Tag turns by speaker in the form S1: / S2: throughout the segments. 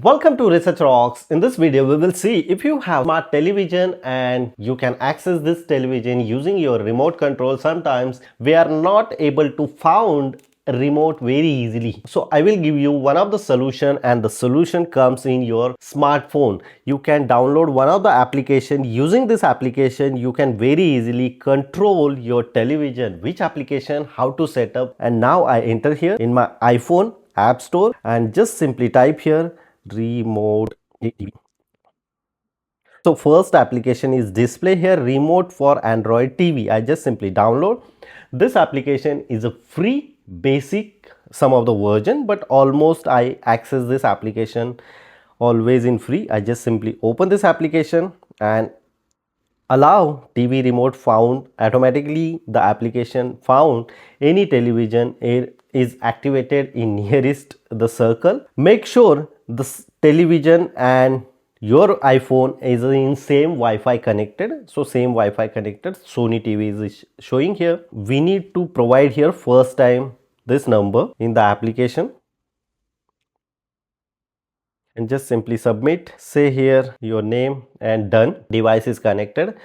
S1: Welcome to Research Rocks. In this video, we will see if you have smart television and you can access this television using your remote control. Sometimes we are not able to find a remote very easily. So I will give you one of the solution, and the solution comes in your smartphone. You can download one of the application. Using this application, you can very easily control your television. Which application, how to set up. And now I enter here in my iPhone App Store and just simply type here remote TV. So first application is display here, remote for Android TV. I just simply download. This application is a free basic some of the version, but almost I access this application always in free. I just simply open this application and allow TV remote found. Automatically the application found any television is activated in nearest the circle. Make sure the television and your iPhone is in same Wi-Fi connected. So same Wi-Fi connected. Sony TV is showing here. We need to provide here first time this number in the application and just simply submit. Say here your name and done. Device is connected.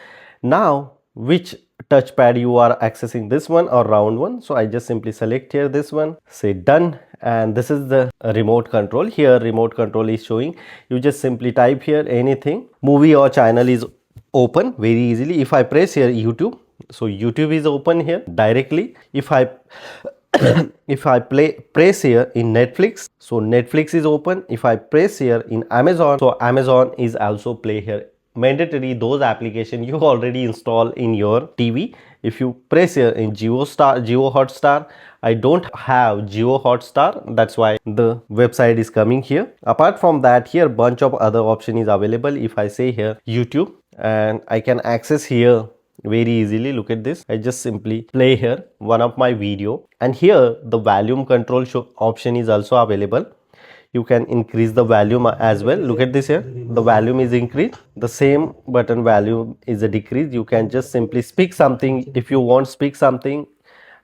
S1: Now which touchpad you are accessing, this one or round one? So I just simply select here this one, say done, and this is the remote control. Here remote control is showing. You just simply type here anything. Movie or channel is open very easily. If I press here YouTube, so YouTube is open here directly. If I if I press here in Netflix, so Netflix is open. If I press here in Amazon, so Amazon is also play here. Mandatory those applications you already install in your TV. If you press here in Geo Hotstar, I don't have Geo Hotstar, that's why the website is coming here. Apart from that, here bunch of other option is available. If I say here YouTube, and I can access here very easily. Look at this. I just simply play here one of my video, and here the volume control option is also available. You can increase the volume as well. Look at this here, the volume is increased, the same button volume is a decrease. You can just simply speak something. If you want speak something,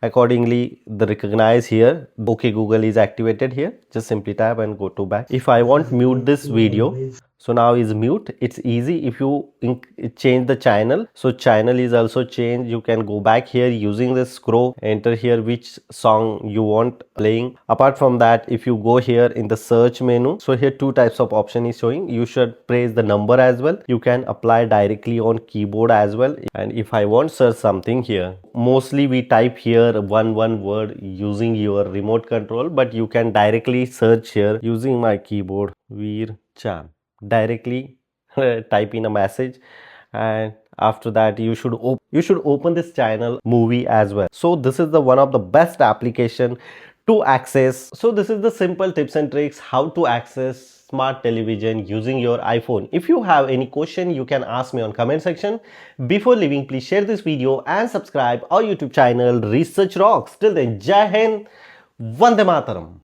S1: accordingly the recognize here. Okay Google is activated here. Just simply tap and go to back. If I want mute this video, so now is mute. It's easy. If you change the channel, so channel is also changed. You can go back here using the scroll, enter here which song you want playing. Apart from that, if you go here in the search menu, so here two types of option is showing. You should press the number as well. You can apply directly on keyboard as well. And if I want search something here, mostly we type here one word using your remote control, but you can directly search here using my keyboard. Veer Cham, directly type in a message, and after that you should open this channel movie as well. So this is the one of the best application to access. So this is the simple tips and tricks how to access smart television using your iPhone. If you have any question, you can ask me on comment section. Before leaving, please share this video and subscribe our YouTube channel Research Rocks. Till then, Jai Hind, Vande Mataram.